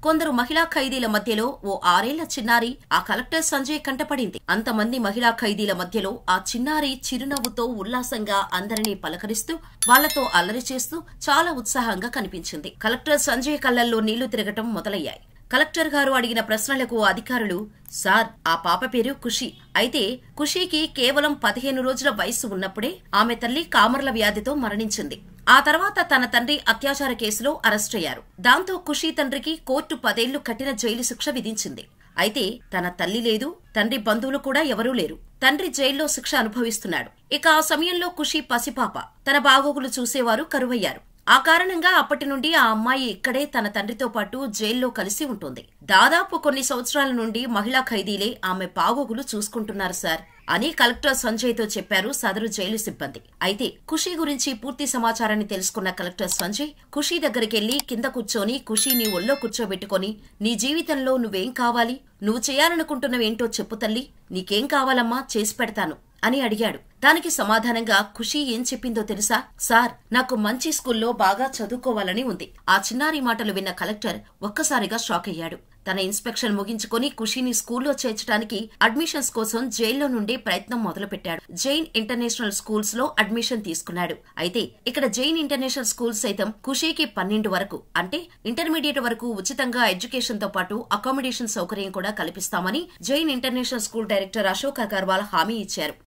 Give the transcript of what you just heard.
కొందరు మహిళా ఖైదీల మధ్యలో ఓ 6 ఏళ్ల చిన్నారి ఆ కలెక్టర్ సంజయ్ కంటపడింది. అంతమంది మహిళా ఖైదీల మధ్యలో ఆ చిన్నారి చిరునవ్వుతో ఉల్లాసంగా అందరినీ పలకరిస్తూ వాళ్లతో అల్లరి చేస్తూ చాలా ఉత్సాహంగా కనిపించింది. కలెక్టర్ సంజయ్ కళ్లల్లో నీళ్లు తిరగటం మొదలయ్యాయి. కలెక్టర్ గారు అడిగిన ప్రశ్నలకు అధికారులు, సార్, ఆ పాప పేరు ఖుషి. అయితే ఖుషీకి కేవలం 15 రోజుల వయస్సు ఉన్నప్పుడే ఆమె తల్లి కామర్ల వ్యాధితో మరణించింది. ఆ తర్వాత తన తండ్రి అత్యాచార కేసులో అరెస్టయ్యారు. దాంతో ఖుషీ తండ్రికి కోర్టు 10 ఏళ్లు కఠిన జైలు శిక్ష విధించింది. అయితే తన తల్లి లేదు, తండ్రి బంధువులు కూడా ఎవరూ లేరు. తండ్రి జైల్లో శిక్ష అనుభవిస్తున్నాడు. ఇక ఆ సమయంలో ఖుషీ పసిపాప. తన బాగోగులు చూసేవారు కరువయ్యారు. ఆ కారణంగా అప్పటి నుండి ఆ అమ్మాయి ఇక్కడే తన తండ్రితో పాటు జైల్లో కలిసి ఉంటుంది. దాదాపు కొన్ని సంవత్సరాల నుండి మహిళా ఖైదీలే ఆమె బాగోగులు చూసుకుంటున్నారు సార్ అని కలెక్టర్ సంజయ్ తో చెప్పారు సదరు జైలు సిబ్బంది. అయితే ఖుషీ గురించి పూర్తి సమాచారాన్ని తెలుసుకున్న కలెక్టర్ సంజయ్ ఖుషీ దగ్గరికెళ్లి కింద కూర్చొని ఖుషీని ఒళ్ళో కూర్చోబెట్టుకుని, నీ జీవితంలో నువ్వేం కావాలి, నువ్వు చేయాలనుకుంటున్నవేంటో చెప్పు తల్లి, నీకేం కావాలమ్మా, చేసి పెడతాను అని అడిగాడు. దానికి సమాధానంగా ఖుషీ ఏం చెప్పిందో తెలుసా? సార్, నాకు మంచి స్కూల్లో బాగా చదువుకోవాలని ఉంది. ఆ చిన్నారి మాటలు విన్న కలెక్టర్ ఒక్కసారిగా షాక్ అయ్యాడు. తన ఇన్స్పెక్షన్ ముగించుకుని ఖుషీని స్కూల్లో చేర్చడానికి అడ్మిషన్స్ కోసం జైల్లో నుండి ప్రయత్నం మొదలుపెట్టాడు. జైన్ ఇంటర్నేషనల్ స్కూల్స్ లో అడ్మిషన్ తీసుకున్నాడు. అయితే ఇక్కడ జైన్ ఇంటర్నేషనల్ స్కూల్స్ సైతం ఖుషీకి 12 వరకు అంటే ఇంటర్మీడియట్ వరకు ఉచితంగా ఎడ్యుకేషన్ తో పాటు అకామిడేషన్ సౌకర్యం కూడా కల్పిస్తామని Jain international school director Ashok Agarwal హామీ ఇచ్చారు.